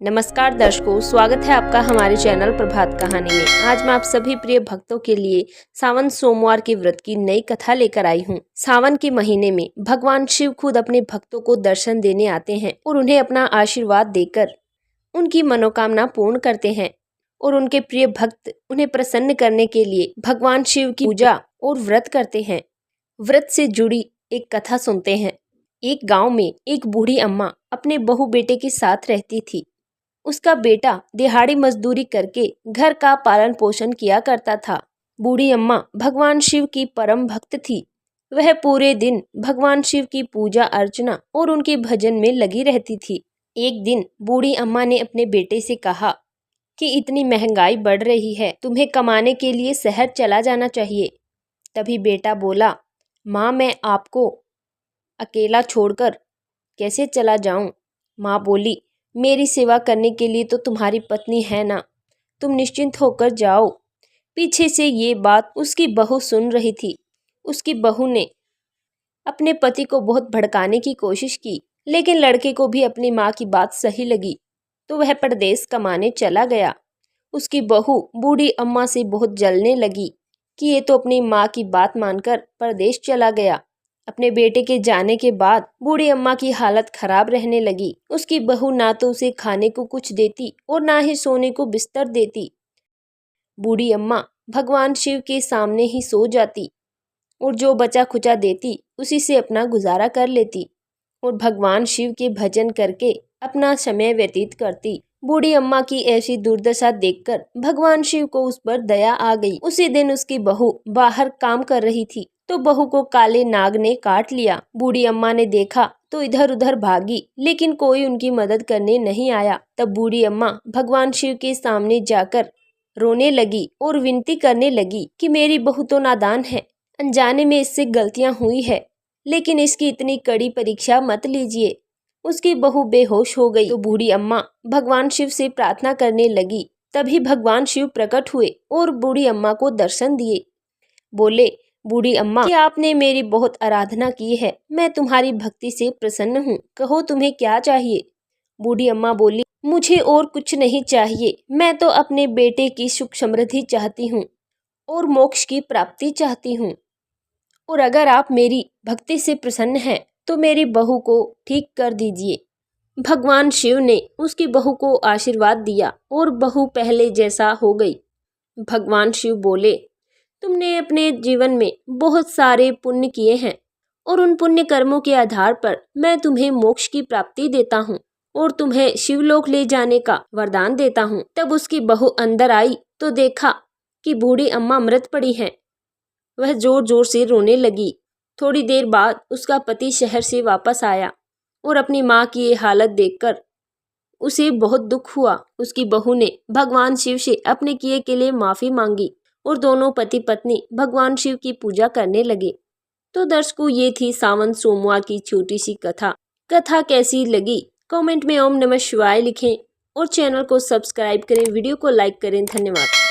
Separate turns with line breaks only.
नमस्कार दर्शकों, स्वागत है आपका हमारे चैनल प्रभात कहानी में। आज मैं आप सभी प्रिय भक्तों के लिए सावन सोमवार के व्रत की नई कथा लेकर आई हूँ। सावन के महीने में भगवान शिव खुद अपने भक्तों को दर्शन देने आते हैं और उन्हें अपना आशीर्वाद देकर उनकी मनोकामना पूर्ण करते हैं। और उनके प्रिय भक्त उन्हें प्रसन्न करने के लिए भगवान शिव की पूजा और व्रत करते हैं। व्रत से जुड़ी एक कथा सुनते हैं। एक गाँव में एक बूढ़ी अम्मा अपने बहू बेटे के साथ रहती थी। उसका बेटा दिहाड़ी मजदूरी करके घर का पालन पोषण किया करता था। बूढ़ी अम्मा भगवान शिव की परम भक्त थी। वह पूरे दिन भगवान शिव की पूजा अर्चना और उनके भजन में लगी रहती थी। एक दिन बूढ़ी अम्मा ने अपने बेटे से कहा कि इतनी महंगाई बढ़ रही है, तुम्हें कमाने के लिए शहर चला जाना चाहिए। तभी बेटा बोला, माँ मैं आपको अकेला छोड़कर कैसे चला जाऊं? माँ बोली, मेरी सेवा करने के लिए तो तुम्हारी पत्नी है ना, तुम निश्चिंत होकर जाओ। पीछे से ये बात उसकी बहू सुन रही थी। उसकी बहू ने अपने पति को बहुत भड़काने की कोशिश की, लेकिन लड़के को भी अपनी माँ की बात सही लगी तो वह परदेश कमाने चला गया। उसकी बहू बूढ़ी अम्मा से बहुत जलने लगी कि ये तो अपनी माँ की बात मानकर परदेश चला गया। अपने बेटे के जाने के बाद बूढ़ी अम्मा की हालत खराब रहने लगी। उसकी बहू ना तो उसे खाने को कुछ देती और ना ही सोने को बिस्तर देती। बूढ़ी अम्मा भगवान शिव के सामने ही सो जाती और जो बचा खुचा देती उसी से अपना गुजारा कर लेती और भगवान शिव के भजन करके अपना समय व्यतीत करती। बूढ़ी अम्मा की ऐसी दुर्दशा देखकर भगवान शिव को उस पर दया आ गई। उसी दिन उसकी बहू बाहर काम कर रही थी तो बहू को काले नाग ने काट लिया। बूढ़ी अम्मा ने देखा तो इधर उधर भागी, लेकिन कोई उनकी मदद करने नहीं आया। तब बूढ़ी अम्मा भगवान शिव के सामने जाकर रोने लगी और विनती करने लगी कि मेरी बहू तो नादान है, अनजाने में इससे गलतियां हुई है, लेकिन इसकी इतनी कड़ी परीक्षा मत लीजिए। उसकी बहू बेहोश हो गई तो बूढ़ी अम्मा भगवान शिव से प्रार्थना करने लगी। तभी भगवान शिव प्रकट हुए और बूढ़ी अम्मा को दर्शन दिए। बोले, बूढ़ी अम्मा कि आपने मेरी बहुत आराधना की है, मैं तुम्हारी भक्ति से प्रसन्न हूँ, कहो तुम्हें क्या चाहिए? बूढ़ी अम्मा बोली, मुझे और कुछ नहीं चाहिए, मैं तो अपने बेटे की सुख समृद्धि चाहती हूँ और मोक्ष की प्राप्ति चाहती हूँ। और अगर आप मेरी भक्ति से प्रसन्न हैं तो मेरी बहू को ठीक कर दीजिए। भगवान शिव ने उसकी बहू को आशीर्वाद दिया और बहू पहले जैसा हो गई। भगवान शिव बोले, तुमने अपने जीवन में बहुत सारे पुण्य किए हैं और उन पुण्य कर्मों के आधार पर मैं तुम्हें मोक्ष की प्राप्ति देता हूँ और तुम्हें शिवलोक ले जाने का वरदान देता हूँ। तब उसकी बहू अंदर आई तो देखा कि बूढ़ी अम्मा मृत पड़ी हैं। वह जोर जोर से रोने लगी। थोड़ी देर बाद उसका पति शहर से वापस आया और अपनी माँ की ये हालत देखकर उसे बहुत दुख हुआ। उसकी बहू ने भगवान शिव से अपने किए के लिए माफी मांगी और दोनों पति पत्नी भगवान शिव की पूजा करने लगे। तो दर्शकों, ये थी सावन सोमवार की छोटी सी कथा। कथा कैसी लगी कमेंट में ओम नमः शिवाय लिखें और चैनल को सब्सक्राइब करें, वीडियो को लाइक करें। धन्यवाद।